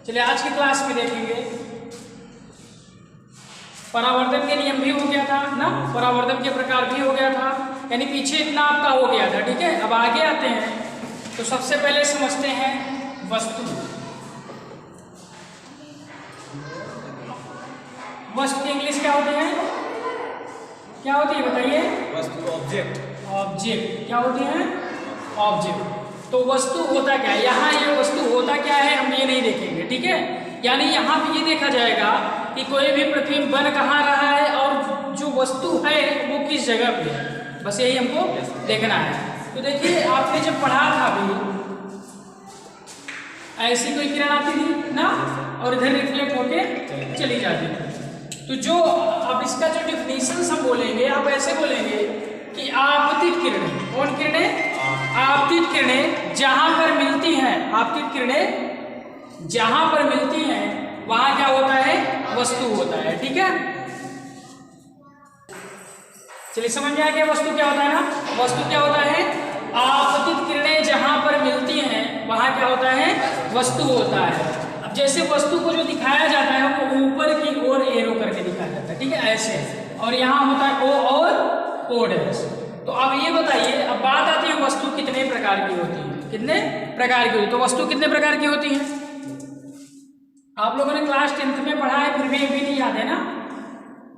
चलिए आज की क्लास में देखेंगे परावर्तन के नियम भी हो गया था ना, परावर्तन के प्रकार भी हो गया था, यानी पीछे इतना आपका हो गया था। ठीक है, अब आगे आते हैं तो सबसे पहले समझते हैं वस्तु। वस्तु की इंग्लिश क्या होती है, क्या होती है बताइए? वस्तु ऑब्जेक्ट। ऑब्जेक्ट क्या होती है? ऑब्जेक्ट। तो वस्तु होता क्या है, यहाँ ये वस्तु होता क्या है हम ये नहीं देखेंगे। ठीक है, यानी यहाँ पे ये देखा जाएगा कि कोई भी प्रतिबिंब बन कहाँ रहा है और जो वस्तु है वो किस जगह पे है, बस यही हमको देखना है। तो देखिए आपने जब पढ़ा था अभी, ऐसी कोई किरण आती थी ना और इधर रिफ्लेक्ट होके चली जाती थी। तो जो अब इसका जो डिफिनेशन हम बोलेंगे, आप ऐसे बोलेंगे कि आपतित किरणें, कौन किरणें? आपतित किरणें जहां पर मिलती हैं, आपतित किरणें जहां पर मिलती हैं वहां क्या होता है? वस्तु होता है। ठीक है, चलिए समझ में आ गया वस्तु क्या होता है ना। वस्तु क्या होता है? आपतित किरणें जहां पर मिलती हैं वहां क्या होता है? वस्तु होता है। अब जैसे वस्तु को जो दिखाया जाता है वो ऊपर की ओर एरो करके दिखाया जाता है। ठीक है, ऐसे, और यहाँ होता है ओ और ओ डैश। तो अब ये बताइए, अब बात आती है वस्तु कितने प्रकार की होती है, कितने प्रकार की होती है। तो वस्तु कितने प्रकार की होती है? आप लोगों ने क्लास 10th में पढ़ा है, फिर भी नहीं याद है ना।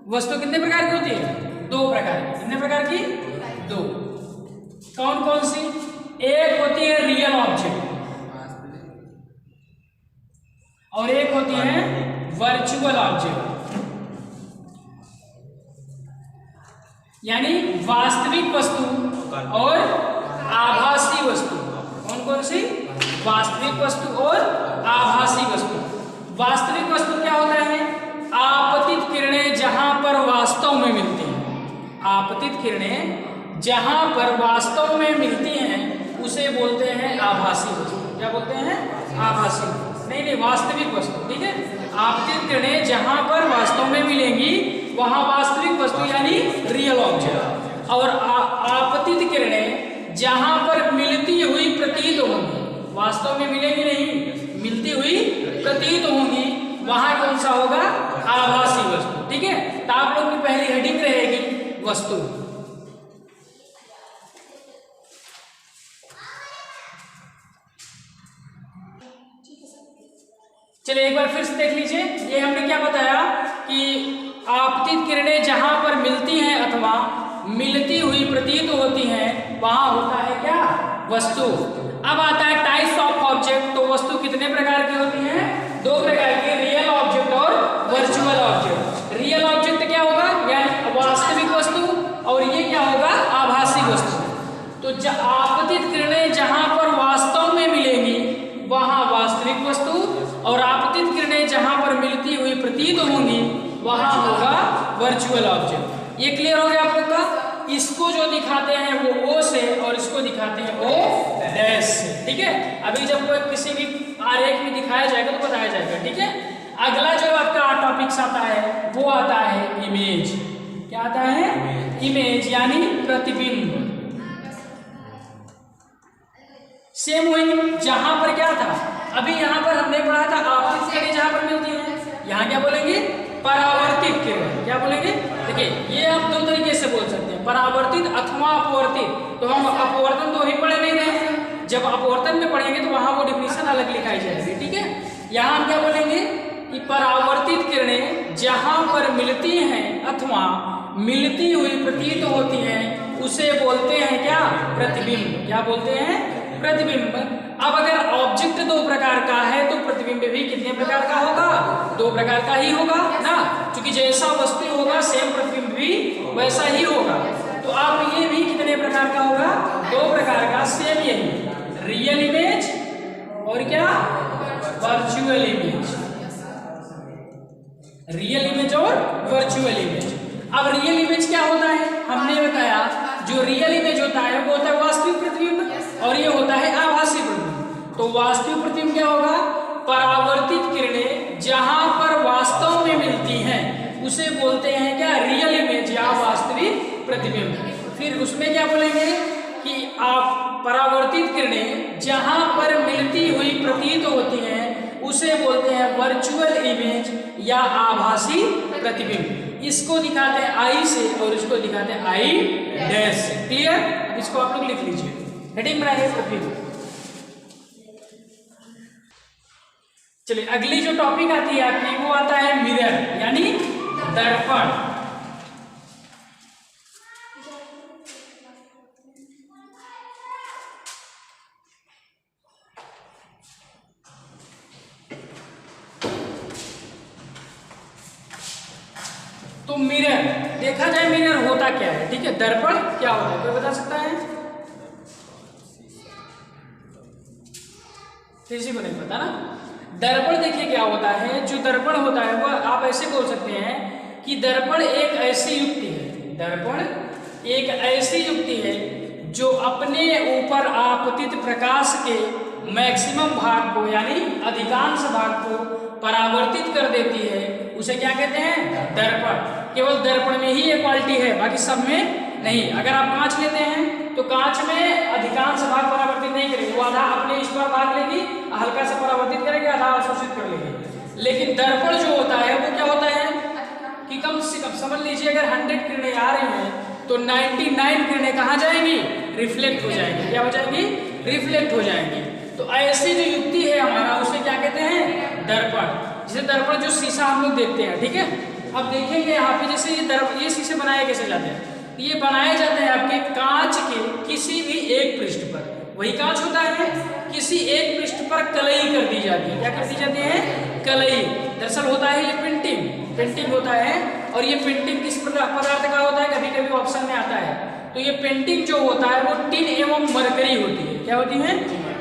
वस्तु कितने प्रकार की होती है? दो प्रकार की। कितने प्रकार की? दो। कौन कौन सी? एक होती है रियल ऑब्जेक्ट और एक होती है वर्चुअल ऑब्जेक्ट, यानी वास्तविक वस्तु और आभासी वस्तु। कौन कौन सी? वास्तविक वस्तु और आभासी वस्तु। वास्तविक वस्तु क्या होता है? आपतित किरणें जहां पर वास्तव में मिलती हैं, आपतित किरणें जहां पर वास्तव में मिलती हैं उसे बोलते हैं आभासी वस्तु। क्या बोलते हैं? आभासी, नहीं वास्तविक वस्तु। ठीक है, आपतित किरणें जहां पर वास्तव में मिलेंगी वहां वास्तविक वस्तु यानी रियल ऑब्जेक्ट, और आपतित किरणें जहां पर मिलती हुई प्रतीत होंगी, वास्तव में मिलेगी नहीं, मिलती हुई प्रतीत होंगी, वहां कौन सा होगा? आभासी वस्तु। ठीक है, तो आप लोग की पहली हेडिंग रहेगी वस्तु। चलिए एक बार फिर से देख लीजिए, ये हमने क्या बताया कि आपतित किरणें जहां पर मिलती हैं अथवा मिलती हुई प्रतीत होती हैं वहां होता है क्या? वस्तु। अब आता है टाइप्स ऑफ ऑब्जेक्ट। तो वस्तु कितने प्रकार की होती हैं? दो प्रकार की, रियल ऑब्जेक्ट और वर्चुअल ऑब्जेक्ट। रियल ऑब्जेक्ट क्या होगा? यानी वास्तविक वस्तु, और ये क्या होगा? आभासी वस्तु। तो आपतित किरणें जहां पर वास्तव में मिलेंगी वहां वास्तविक वस्तु, और आपतित किरणें जहां पर मिलती हुई प्रतीत होंगी वहां होगा वर्चुअल ऑब्जेक्ट। ये क्लियर हो गया आप लोग का? इसको जो दिखाते हैं वो ओ से और इसको दिखाते हैं ओ डैश से। ठीक है, अभी जब कोई किसी भी आरेख में दिखाया जाएगा तो बताया जाएगा। ठीक है, अगला जो आपका टॉपिक्स आता है वो आता है इमेज। क्या आता है? इमेज यानी प्रतिबिंब। सेम वही जहां पर क्या था, अभी यहां पर हमने पढ़ा था आपतित किरणें जहां पर मिलती हैं, यहां क्या बोलेंगे? परावर्तित किरण। क्या बोलेंगे? देखिए ये आप दो तरीके से बोल सकते हैं, परावर्तित अथवा अपवर्तित। तो हम अपवर्तन तो ही पढ़े नहीं रहे हैं, जब अपवर्तन में पढ़ेंगे तो वहां वो डिफिनेशन अलग लिखाई जाएगी। ठीक है, यहाँ हम क्या बोलेंगे कि परावर्तित किरणें जहां पर मिलती हैं अथवा मिलती हुई प्रतीत होती हैं उसे बोलते हैं क्या? प्रतिबिंब। क्या बोलते हैं? प्रतिबिंब। अब अगर ऑब्जेक्ट दो प्रकार का है तो प्रतिबिंब भी कितने प्रकार का होगा? दो प्रकार का ही होगा ना, क्योंकि जैसा वस्तु होगा सेम प्रतिबिंब भी वैसा ही होगा। तो आप ये भी कितने प्रकार का होगा? दो प्रकार का, सेम यही, रियल इमेज और क्या? Virtual image. रियल इमेज और वर्चुअल इमेज। अब रियल इमेज क्या होता है? हमने बताया जो रियल इमेज होता है वो होता है वास्तविक प्रतिबिंब, और ये होता है आभासी प्रतिबिंब। तो वास्तविक प्रतिबिंब क्या होगा? परावर्तित किरणें जहां पर वास्तव में मिलती हैं उसे बोलते हैं क्या? रियल इमेज या वास्तविक प्रतिबिंब। फिर उसमें क्या बोलेंगे कि आप परावर्तित किरणें जहां पर मिलती हुई प्रतीत होती हैं उसे बोलते हैं वर्चुअल इमेज या आभासी प्रतिबिंब। इसको दिखाते हैं आई से और इसको दिखाते हैं आई डैश से। क्लियर? अब इसको आप लोग लिख लीजिए, हेडिंग बनाइए प्रतिबिंब। चलिए अगली जो टॉपिक आती है आपकी वो आता है मिरर यानी दर्पण। तो मिरर देखा जाए, मिरर होता क्या है, ठीक है, दर्पण क्या होता है, कोई बता सकता है? किसी को नहीं पता ना। दर्पण देखिए क्या होता है, जो दर्पण होता है वह आप ऐसे बोल सकते हैं कि दर्पण एक ऐसी युक्ति है, दर्पण एक ऐसी युक्ति है जो अपने ऊपर आपतित प्रकाश के मैक्सिमम भाग को यानी अधिकांश भाग को परावर्तित कर देती है। उसे क्या कहते हैं? दर्पण। केवल दर्पण में ही ये क्वालिटी है, बाकी सब में नहीं। अगर आप कांच लेते हैं तो कांच में अधिकांश भाग परावर्तित नहीं करेगी, वो आधा अपने इस पर भाग लेगी, हल्का सा परावर्तित करेगी, आधा अवशोषित कर लेगी। लेकिन दर्पण जो होता है वो क्या होता है कि कम से कम समझ लीजिए अगर 100 किरणें आ रही हैं तो 99 किरणें कहाँ जाएंगी? रिफ्लेक्ट हो जाएंगी। क्या हो जाएंगी? रिफ्लेक्ट हो जाएंगी। तो ऐसी जो युक्ति है हमारा उसे क्या कहते हैं? दर्पण। जैसे दर्पण जो शीशा हम लोग देखते हैं, ठीक है। अब देखेंगे यहाँ पे जैसे ये शीशे बनाए कैसे जाते हैं, ये बनाए जाते हैं आपके कांच के किसी भी एक पृष्ठ पर, वही कांच होता है, किसी एक पृष्ठ पर कलई कर दी जाती है। क्या कर दी जाती है? कलई। दरअसल होता है ये पेंटिंग होता है। और ये पेंटिंग किस पदार्थ का होता है? कभी कभी ऑप्शन में आता है। तो ये पेंटिंग जो होता है वो टिन एवं मरकरी होती है। क्या होती है?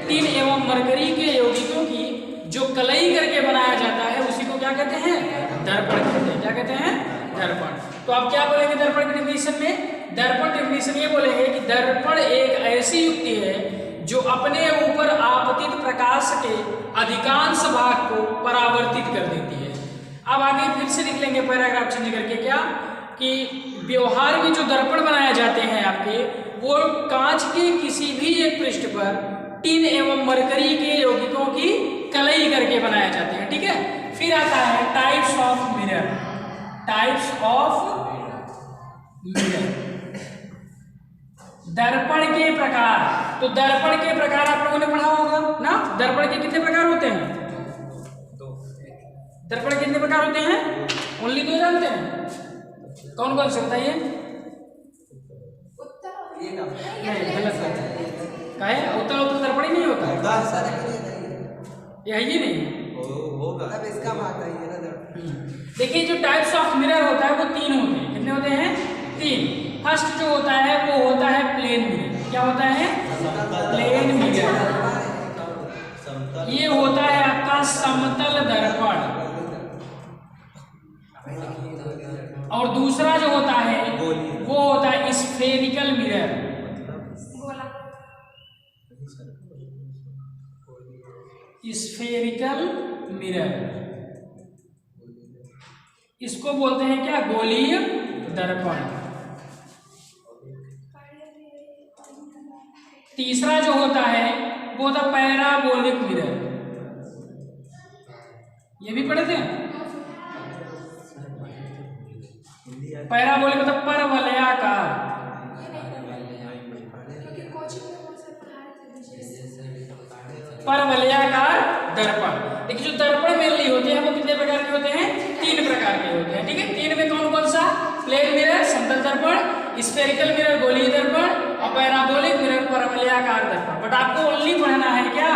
टिन एवं मरकरी के यौगिकों की जो कलई करके बनाया जाता है उसी को क्या कहते हैं? दर्पण कहते हैं। क्या कहते हैं? दर्पण। तो आप क्या बोलेंगे दर्पण की डेफिनेशन में? दर्पण डेफिनेशन ये बोलेंगे कि दर्पण एक ऐसी युक्ति है जो अपने ऊपर आपतित प्रकाश के अधिकांश भाग को परावर्तित कर देती है। अब आगे फिर से लिख लेंगे पैराग्राफ चेंज करके, क्या कि व्यवहार में जो दर्पण बनाए जाते हैं आपके, वो कांच के किसी भी एक पृष्ठ पर टिन एवं मरकरी के यौगिकों की कलई करके बनाए जाते हैं, ठीक है। फिर आता है types of mirror. Types of mirror, दर्पण के प्रकार। तो दर्पण के प्रकार आप लोगों ने पढ़ा होगा ना। दर्पण के कितने प्रकार होते हैं? दर्पण के कितने प्रकार होते हैं? ओनली 2 जानते हैं? कौन कौन से बताइए? गलत है। उत्तर दर्पण ही नहीं होता, यही नहीं होगा। इसका बात है ना। देखिए जो टाइप्स ऑफ मिरर होता है वो 3 होते हैं। कितने होते हैं? 3। फर्स्ट जो होता है वो होता है प्लेन मिरर। क्या होता है? Plane mirror. ये होता है आपका समतल दर्पण। और दूसरा जो होता है वो होता है स्फेरिकल मिरर। स्फेरिकल मिरर, इसको बोलते हैं क्या? गोलीय दर्पण। तीसरा जो होता है वो होता है पैराबोलिक मिरर। ये भी पढ़े थे? पैराबोलिक मतलब परवलयाकार। परवलयाकार दर्पण। देखिए जो दर्पण मेनली होते हैं वो कितने प्रकार के होते हैं? 3 प्रकार के होते हैं, ठीक है। 3 में कौन कौन सा? प्लेन मिरर समतल दर्पण, स्फेरिकल मिरर गोलीय दर्पण और पैराबोलिक मिरर परवलयाकार दर्पण। बट आपको ओनली पढ़ना है क्या?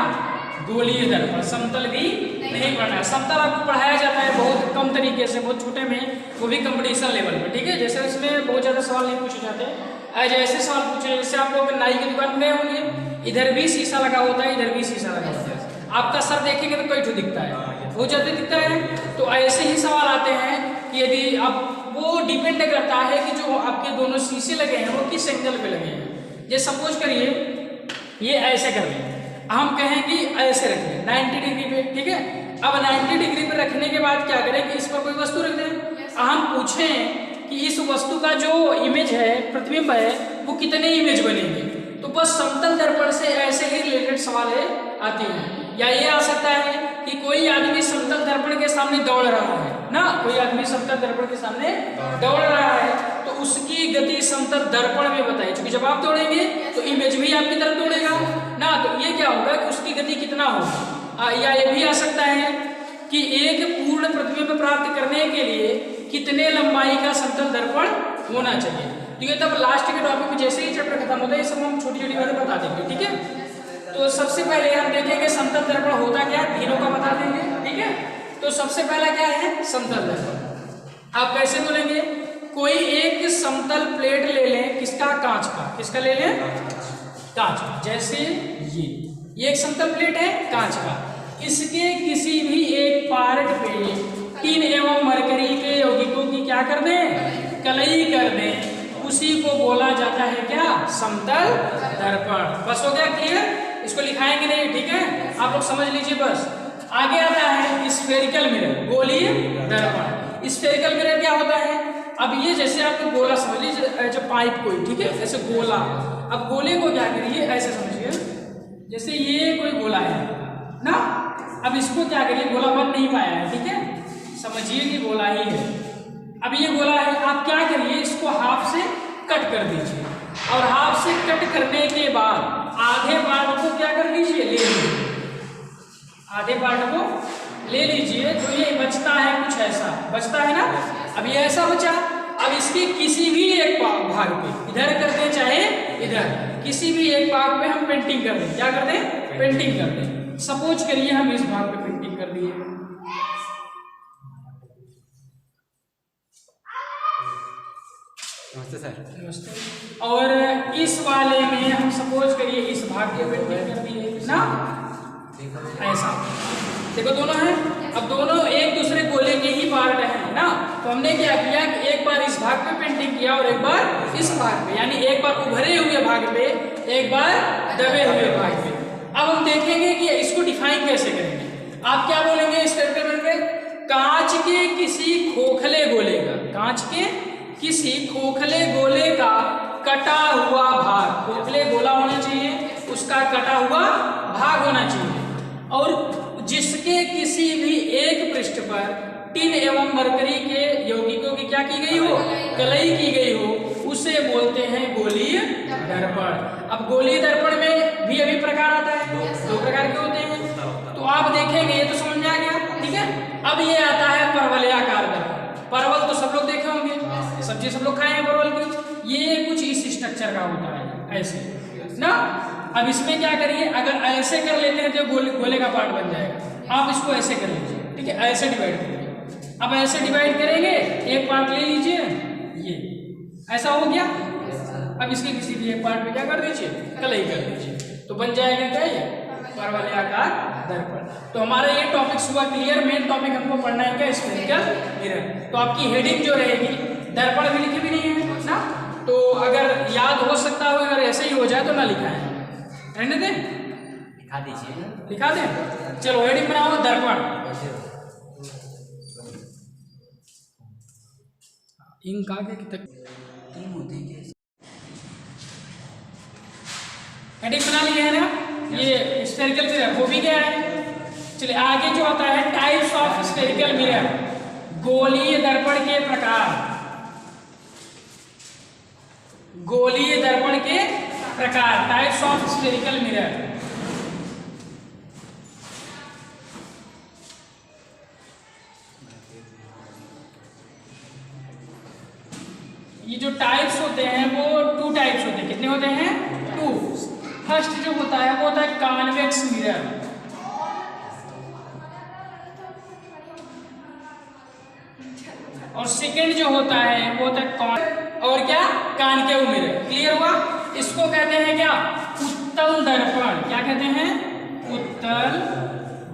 गोलीय दर्पण। समतल भी नहीं पढ़ना है। समतल आपको पढ़ाया जाता है बहुत कम तरीके से, बहुत छोटे में, वो भी कंपटीशन लेवल पे, ठीक है। जैसे इसमें बहुत ज्यादा सवाल नहीं पूछे जाते। आज ऐसे सवाल पूछे जैसे आप लोग नाई की दुकान में होंगे, इधर भी शीशा लगा होता है, इधर भी शीशा लगा होता है, आपका सर देखेंगे तो कई ठो दिखता है, बहुत ज्यादा दिखता है। तो ऐसे ही सवाल आते हैं कि यदि आप, वो डिपेंड करता है कि जो आपके दोनों शीशे लगे हैं वो किस एंगल पे लगे हैं। जैसे सपोज करिए ये ऐसे कर लें, हम कहें कि ऐसे रख लें 90 डिग्री पे, ठीक है। अब 90 डिग्री पे रखने के बाद क्या करें कि इस पर कोई वस्तु रख दें। हम पूछें कि इस वस्तु का जो इमेज है, प्रतिबिंब है, वो कितने इमेज बनेंगे। तो बस समतल दर्पण से ऐसे ही रिलेटेड सवाल आती हैं। या ये आ सकता है कि कोई आदमी समतल दर्पण के सामने दौड़ रहा है ना, कोई आदमी समतल दर्पण के सामने दौड़ रहा है तो उसकी गति समतल दर्पण में बताइए, क्योंकि जब आप दौड़ेंगे तो इमेज भी आपकी तरफ दौड़ेगा ना, तो ये क्या होगा कि उसकी गति कितना होगा। या ये भी आ सकता है कि एक पूर्ण प्रतिबिंब प्राप्त करने के लिए कितने लंबाई का समतल दर्पण होना चाहिए। ठीक है, तब लास्ट के टॉपिक में जैसे ही चैप्टर खत्म होता है ये सब हम छोटी छोटी बातें बता देंगे। ठीक है, तो सबसे पहले हम देखेंगे समतल दर्पण होता क्या, तीनों का बता देंगे। ठीक है, तो सबसे पहला क्या है समतल दर्पण। आप कैसे बोलेंगे, कोई एक समतल प्लेट ले लें, किसका, कांच का, किसका ले लें, कांच का। जैसे ये एक समतल प्लेट है कांच का, इसके किसी भी एक पार्ट पे टिन एवं मरकरी के यौगिकों की क्या कर दें, कलई कर दें, उसी को बोला जाता है क्या, समतल दर्पण। बस हो गया क्लियर, इसको लिखाएंगे नहीं। ठीक है, आप लोग समझ लीजिए बस। आगे आता है स्फेरिकल मिरर, गोलीय दर्पण। स्फेरिकल मिरर क्या होता है, अब ये जैसे आपको गोला समझ लीजिए, ऐसे पाइप कोई, ठीक है, ऐसे गोला। अब गोले को क्या करिए, ऐसे समझिए, जैसे ये कोई गोला है ना, अब इसको क्या करिए, गोला बन नहीं पाया है, ठीक है, समझिए कि गोला ही है। अब ये गोला है, आप क्या करिए, इसको हाफ से कट कर दीजिए, और हाफ से कट करने के बाद आधे पार्ट को क्या कर लीजिए, ले लीजिए, आधे पार्ट को ले लीजिए, तो ये बचता है कुछ ऐसा, बचता है ना। अब ये ऐसा बचा, अब इसके किसी भी एक भाग पे, इधर कर दें चाहे इधर, किसी भी एक भाग पे हम पेंटिंग कर दें, क्या कर दें, पेंटिंग कर दें। सपोज करिए हम इस भाग पे पेंटिंग कर दिए, नमस्ते सर। नमस्ते। और इस वाले में हम सपोज करिए इस भाग पे पेंटिंग कर दिए ना, ऐसा देखो दोनों हैं, अब दोनों एक दूसरे गोले के ही पार्ट हैं ना, तो हमने क्या किया कि एक बार इस भाग पे पेंटिंग किया और एक बार इस भाग पे, यानी एक बार उभरे हुए भाग पे, एक बार दबे हुए भाग पे। अब हम देखेंगे कि इसको डिफाइन कैसे करेंगे। आप क्या बोलेंगे इस स्टेटमेंट में, कांच के किसी खोखले गोले का, कांच के किसी खोखले गोले का कटा हुआ भाग, खोखले गोला होना चाहिए, उसका कटा हुआ भाग होना चाहिए, और जिसके किसी भी एक पृष्ठ पर टिन एवं मरकरी के यौगिकों की क्या की गई हो, कलई की गई हो, उसे बोलते हैं गोलीय दर्पण। अब गोलीय दर्पण में भी अभी प्रकार आता है, दो प्रकार के होते हैं, तो आप देखेंगे ये तो समझ में आ गया। ठीक है, अब ये आता है परवलयाकार दर्पण। परवल तो सब लोग देखे होंगे, सब्जी सब लोग खाए हैं परवल की, ये कुछ इस स्ट्रक्चर का होता है ऐसे ना। अब इसमें क्या करिए, अगर ऐसे कर लेते हैं तो गोले का पार्ट बन जाएगा, आप इसको ऐसे कर लीजिए, ठीक है, ऐसे डिवाइड करिए। अब ऐसे डिवाइड करेंगे, एक पार्ट ले लीजिए, ये ऐसा हो गया। अब इसके किसी भी एक पार्ट पे क्या कर दीजिए, कलई कर दीजिए, तो बन जाएगा क्या, ये परवलयाकार दर्पण। तो हमारा ये टॉपिक हुआ क्लियर। मेन टॉपिक हमको पढ़ना है क्या, स्फेरिकल मिरर। तो आपकी हेडिंग जो रहेगी, दर्पण भी लिखे भी नहीं है ना, तो अगर याद हो सकता हो, अगर ऐसे ही हो जाए तो ना लिखाएं, रहने दें, लिखा दीजिए, लिखा दें। चलो हेडिंग बनाओ, दर्पण। इंक आगे तक हेडिंग बना लिया है ना, ये स्फेरिकल मिरर हो भी गया है। चलिए आगे जो आता है टाइप्स ऑफ स्फेरिकल मिरर, गोलीय दर्पण के प्रकार, गोलीय दर्पण के प्रकार, टाइप्स ऑफ स्फेरिकल मिरर। ये जो टाइप्स होते हैं वो 2 टाइप्स होते हैं, कितने होते हैं, 2। फर्स्ट जो होता है वो होता है कॉन्वेक्स मिरर, और सेकंड जो होता है वो होता है और क्या, कॉनकेव मिरर। क्लियर हुआ। इसको कहते हैं क्या, उत्तल दर्पण। क्या कहते हैं, उत्तल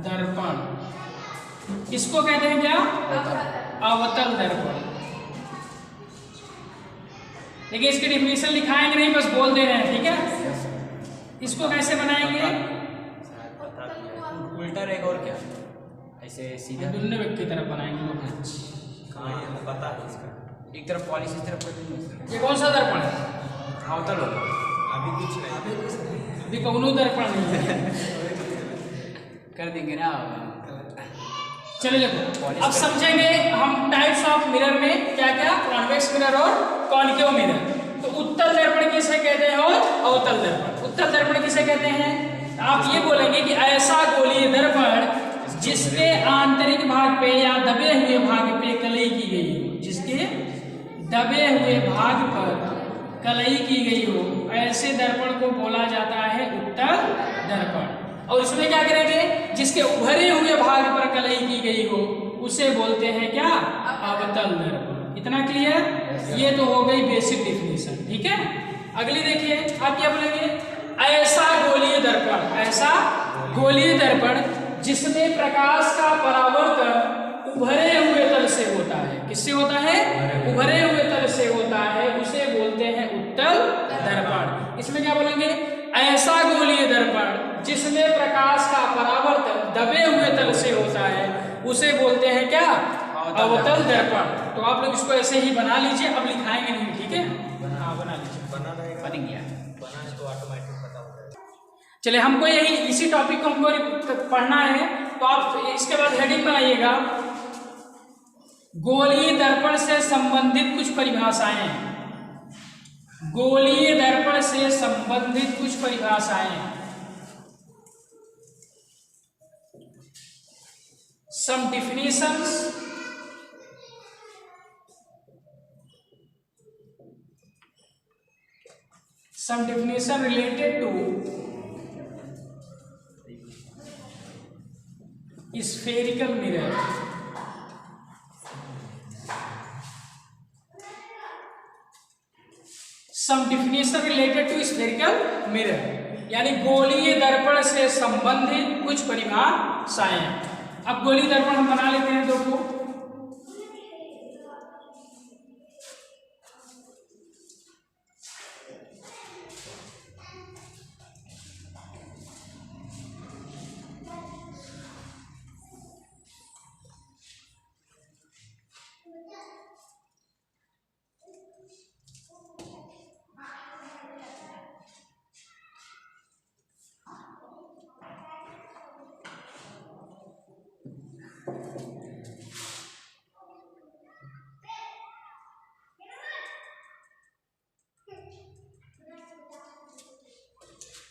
दर्पण। इसको कहते हैं क्या, अवतल दर्पण। देखिए इसकी डिफिनेशन लिखाएंगे नहीं, बस बोल दे रहे हैं, ठीक है। इसको कैसे बनाएंगे, उल्टा रहेगा और क्या, ऐसे सीधा दुन्ने की तरफ बनाएंगे लोग। पता है इसका, एक तरफ पॉलिश, इस तरफ। ये कौन सा दर्पण है, अवतल होगा। अभी कुछ नहीं, अभी कौनो दर्पण नहीं है। कर देंगे ना, चलिए देखो, अब समझेंगे हम टाइप्स ऑफ मिरर में क्या क्या, कॉन्वेक्स मिरर और कॉनकेव मिरर। तो उत्तल दर्पण किसे कहते हैं और अवतल दर्पण। उत्तल दर्पण किसे कहते हैं, आप ये बोलेंगे कि ऐसा गोलीय दर्पण जिसके आंतरिक भाग पे या दबे हुए भाग पे कलई की गई हो, जिसके दबे हुए भाग पर कलई की गई हो, ऐसे दर्पण को बोला जाता है उत्तल दर्पण। और इसमें क्या करेंगे, जिसके उभरे हुए भाग पर कलई की गई हो उसे बोलते हैं क्या, अवतल दर्पण। इतना क्लियर, ये तो हो गई बेसिक डिफिनेशन। ठीक है, अगली देखिए, आप क्या बोलेंगे, ऐसा गोलीय दर्पण, ऐसा गोलीय दर्पण जिसमें प्रकाश का परावर्तन उभरे हुए तल से होता है। किससे होता है, उभरे हुए तल से होता है, उसे बोलते हैं उत्तल दर्पण। इसमें क्या बोलेंगे, ऐसा गोलीय दर्पण जिसमें प्रकाश का परावर्तन दबे हुए तल से होता है उसे बोलते हैं क्या, अवतल दर्पण। तो आप लोग इसको ऐसे ही बना लीजिए, अब लिखाएंगे नहीं। ठीक है, हाँ बना लीजिए, बन गया, बनाने तो ऑटोमेटिक पता हो जाएगा। चलिए, हमको यही इसी टॉपिक को हमको पढ़ना है, तो आप इसके बाद हेडिंग बनाइएगा, गोलीय दर्पण से संबंधित कुछ परिभाषाएं। गोलीय दर्पण से संबंधित कुछ परिभाषाएं, some definitions, some definition related to spherical mirror। some definition related to spherical mirror, यानी गोलीय दर्पण से संबंधित कुछ परिभाषाएं। अब गोलीय दर्पण हम बना लेते हैं दो को।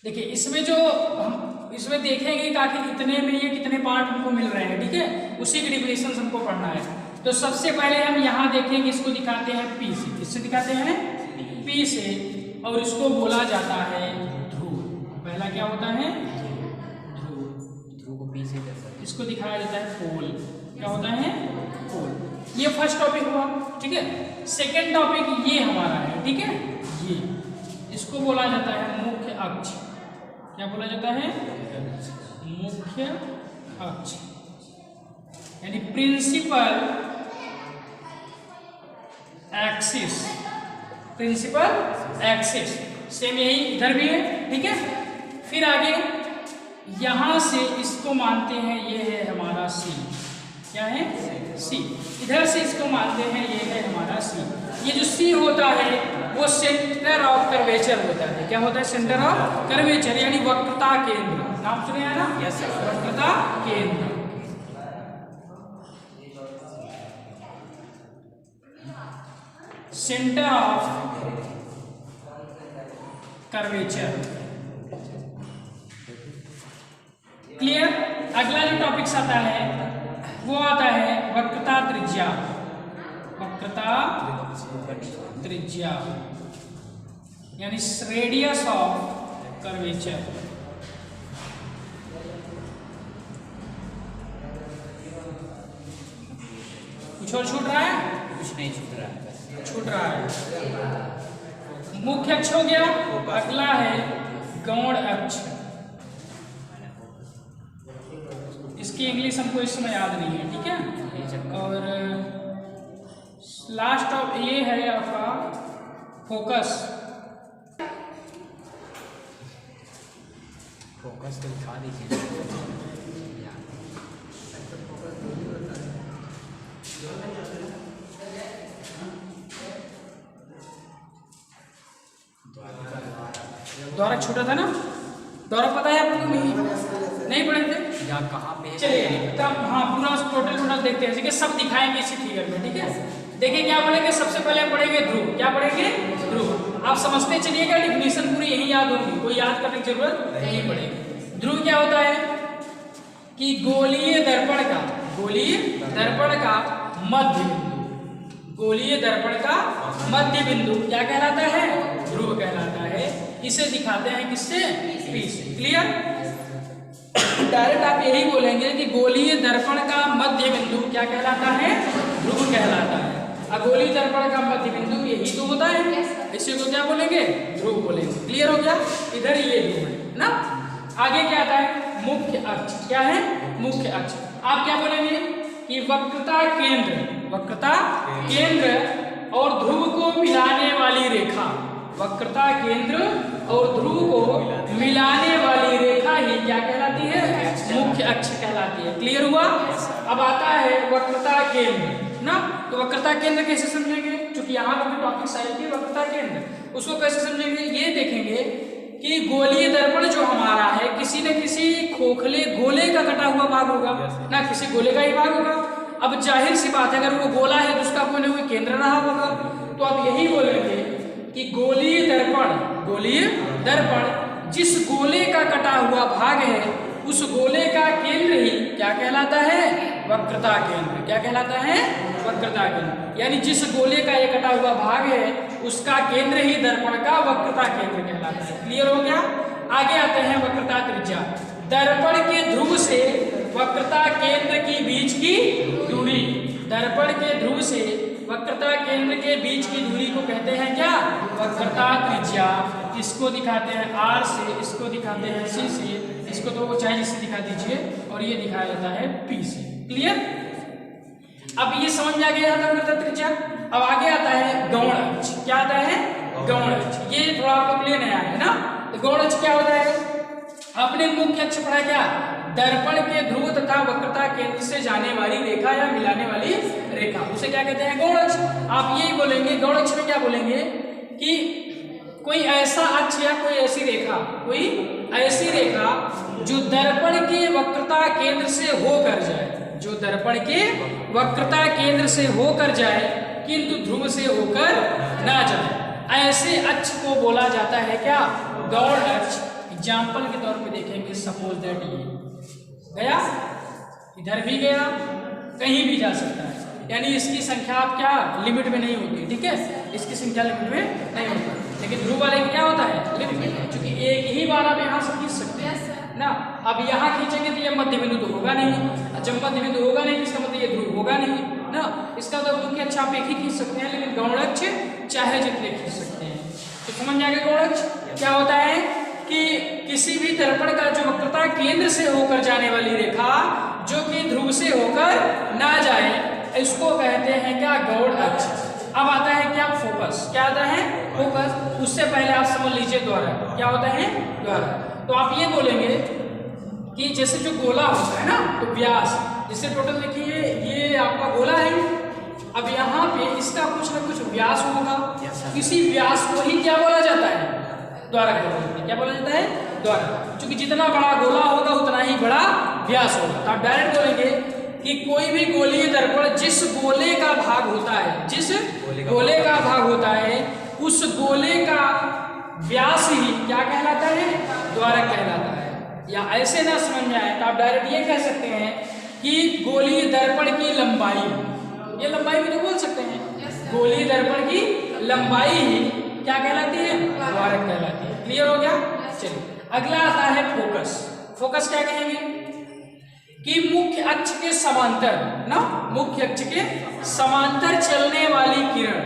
देखिए, इसमें जो हम इसमें देखेंगे कि आखिर इतने में ये कितने पार्ट हमको मिल रहे हैं। ठीक है, उसी की डिफिनेशन हमको पढ़ना है। तो सबसे पहले हम यहाँ देखेंगे, इसको दिखाते हैं पी से। किससे दिखाते हैं, पी से, और इसको बोला जाता है ध्रुव। पहला क्या होता है, ध्रुव। ध्रुव को पी से इसको दिखाया जाता है पोल। क्या होता है, पोल। ये फर्स्ट टॉपिक हुआ। ठीक है, सेकेंड टॉपिक ये हमारा है। ठीक है, ये इसको बोला जाता है मुख्य अक्ष। क्या बोला जाता है, मुख्य अक्ष, यानी principal axis. Principal axis same यही इधर भी है। ठीक है, फिर आगे यहां से इसको मानते हैं, ये है हमारा सी। क्या है, सी। इधर से इसको मानते हैं, ये है हमारा सी। ये जो सी होता है वो सेंटर ऑफ कर्वेचर होता है। क्या होता है, सेंटर ऑफ कर्वेचर, यानी वक्रता केंद्र। नाम सुने हैं ना, यस सर, वक्रता केंद्र। Centre of curvature. क्लियर। अगला जो टॉपिक्स आता है वो आता है वक्रता त्रिज्या। वक्रता त्रिज्या यानी रेडियस ऑफ कर्वेचर। कुछ और छूट रहा है, कुछ नहीं छूट रहा है, छूट रहा है। मुख्य अक्ष हो गया, अगला है गौण अक्ष। इसकी इंग्लिश हमको इस समय याद नहीं है। ठीक है, और लास्ट ऑफ ये है आपका फोकस। फोकस तो दिखा दीजिए। द्वारक छोटा था ना, द्वारक पता है आपको नहीं? नहीं पढ़े थे? यहाँ कहाँ पे है? चलिए तब हाँ पूरा टोटल देखते हैं, ठीक है, सब दिखाएंगे इसी फिगर में, ठीक है। देखिए क्या बोलेंगे, सबसे पहले हम पढ़ेंगे ध्रुव। क्या पढ़ेंगे? ध्रुव। आप समझते चलिएगा, डिफिनेशन पूरी यही याद होगी, कोई याद करने की जरूरत नहीं पड़ेगी। ध्रुव क्या होता है कि गोलीय दर्पण का मध्य बिंदु, गोलीय दर्पण का मध्य बिंदु क्या कहलाता है? ध्रुव कहलाता है। इसे दिखाते हैं किससे? P से। क्लियर? डायरेक्ट आप यही बोलेंगे कि गोलीय दर्पण का मध्य बिंदु क्या कहलाता है? ध्रुव कहलाता है। गोलीय दर्पण का मध्य बिंदु यही तो होता है, इसी को क्या बोलेंगे? ध्रुव बोलेंगे। क्लियर हो गया? इधर ये ध्रुव है ना। आगे क्या आता है? मुख्य अक्ष। क्या है? मुख्य अक्ष। आप क्या बोलेंगे कि वक्रता केंद्र और ध्रुव को मिलाने वाली रेखा, वक्रता केंद्र और ध्रुव को मिलाने वाली रेखा ही क्या कहलाती है? मुख्य अक्ष कहलाती है। क्लियर हुआ? अब आता है वक्रता केंद्र ना। तो वक्रता केंद्र कैसे समझेंगे? क्योंकि यहाँ का भी टॉपिक साइड की वक्रता केंद्र, उसको कैसे समझेंगे? ये देखेंगे कि गोलीय दर्पण जो हमारा है किसी न किसी खोखले गोले का कटा हुआ भाग होगा ना, किसी गोले का ही भाग होगा। अब जाहिर सी बात है, अगर वो गोला है तो उसका कोई ना कोई केंद्र रहा होगा। तो आप यही बोलेंगे कि गोलीय दर्पण जिस गोले का कटा हुआ भाग है उस गोले का केंद्र ही क्या कहलाता है? वक्रता केंद्र। क्या कहलाता है? वक्रता केंद्र। यानी जिस गोले का ये कटा हुआ भाग है उसका केंद्र ही दर्पण का वक्रता केंद्र कहलाता है। क्लियर हो गया? आगे आते हैं वक्रता त्रिज्या। दर्पण के ध्रुव से वक्रता केंद्र के बीच की दूरी, दर्पण के ध्रुव से वक्रता केंद्र के बीच की दूरी को कहते हैं क्या? वक्रता त्रिज्या। इसको दिखाते हैं R से, इसको दिखाते हैं C से, इसको तो चाहे जिससे दिखा दीजिए, और ये दिखाया जाता है P से। क्लियर? अब ये समझ में आ गया था वक्रता त्रिज्या। अब आगे आता है गौण अक्ष। क्या आता है? गौण अक्ष। ये थोड़ा आप लोग लिए नया है ना। तो गौण अक्ष क्या होता है? आपने मुख्य अक्ष पढ़ा क्या? दर्पण के ध्रुव तथा वक्रता केंद्र से जाने वाली रेखा या मिलाने वाली रेखा, उसे क्या कहते हैं? गौण अक्ष। आप यही बोलेंगे, गौण अक्ष में क्या बोलेंगे कि कोई ऐसा अक्ष या कोई ऐसी रेखा जो दर्पण के वक्रता केंद्र से होकर जाए, जो दर्पण के वक्रता केंद्र से होकर जाए किंतु ध्रुव से होकर ना जाए, ऐसे अक्ष को बोला जाता है क्या? गौण अक्ष। एग्जाम्पल के तौर पे देखेंगे, सपोज दैट ये गया, इधर भी गया, कहीं भी जा सकता है। यानी इसकी संख्या आप क्या लिमिट में नहीं होती, ठीक है, इसकी संख्या लिमिट में नहीं होती। लेकिन ध्रुव वाले में क्या होता है? लिमिट में, क्योंकि एक ही बार आप यहाँ से खींच सकते हैं ना। अब यहाँ खींचेंगे तो ये मध्य बिंदु तो होगा नहीं, जब मध्य बिंदु होगा नहीं इसका मतलब ये ध्रुव होगा नहीं ना। इसका तो मुख्य अक्ष आप एक ही खींच सकते हैं, लेकिन गौण अक्ष चाहे जितने खींच सकते हैं। तो समझ में आ गया गौण अक्ष क्या होता है कि किसी भी दर्पण का जो वक्रता केंद्र से होकर जाने वाली रेखा जो कि ध्रुव से होकर ना जाए, इसको कहते हैं क्या? गौण अक्ष। अब आता है क्या? फोकस। क्या आता है? फोकस। उससे पहले आप समझ लीजिए द्वारा। क्या होता है? द्वारा। तो आप ये बोलेंगे कि जैसे जो गोला होता है ना, तो व्यास, जैसे टोटल देखिए ये आपका गोला है, अब यहाँ पे इसका कुछ ना कुछ व्यास होगा, किसी व्यास को ही क्या बोला जाता है? द्वारक बोला जाता है। क्या बोला जाता है? द्वारक। क्योंकि जितना बड़ा गोला होगा उतना ही बड़ा व्यास होगा। तो आप डायरेक्ट बोलेंगे कि कोई भी गोलीय दर्पण जिस गोले का भाग होता है, जिस गोले का भाग होता है, उस गोले का व्यास ही क्या कहलाता है? द्वारक कहलाता है। या ऐसे ना समझ में आए तो आप डायरेक्ट ये कह सकते हैं कि गोलीय दर्पण की लंबाई, ये लंबाई भी तो बोल सकते हैं, गोलीय दर्पण की लंबाई ही क्या कहलाती है? द्वारक कहलाती है। क्लियर हो गया? चलिए अगला आता है फोकस। फोकस क्या कहेंगे कि मुख्य अक्ष के समांतर ना, मुख्य अक्ष के समांतर चलने वाली किरण,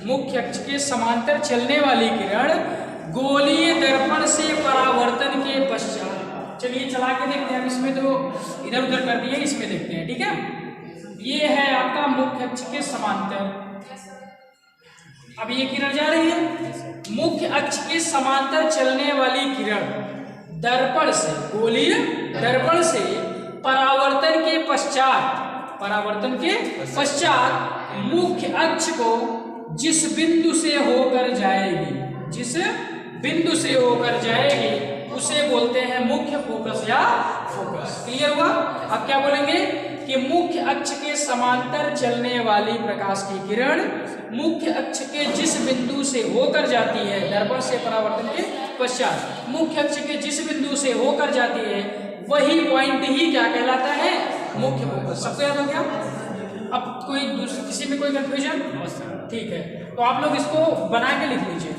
मुख्य अक्ष के समांतर चलने वाली किरण गोलीय दर्पण से परावर्तन के पश्चात, चलिए चला के देखते हैं। इसमें तो इधर उधर कर दिए, इसमें देखते हैं, ठीक है। ये है आपका मुख्य अक्ष के समांतर, अब ये किरण जा रही है। मुख्य अक्ष के समांतर चलने वाली किरण दर्पण से, गोलीय दर्पण से परावर्तन के पश्चात मुख्य अक्ष को जिस बिंदु से होकर जाएगी, जिस बिंदु से होकर जाएगी उसे बोलते हैं मुख्य फोकस या फोकस। क्लियर हुआ? अब क्या बोलेंगे कि मुख्य अक्ष के समांतर चलने वाली प्रकाश की किरण मुख्य अक्ष के जिस बिंदु से होकर जाती है, दर्पण से परावर्तन के पश्चात मुख्य अक्ष के जिस बिंदु से होकर जाती है वही पॉइंट ही क्या कहलाता है? मुख्य फोकस। सबको याद हो गया? अब कोई किसी में कोई कंफ्यूजन? ठीक है, तो आप लोग इसको बना के लिख लीजिए।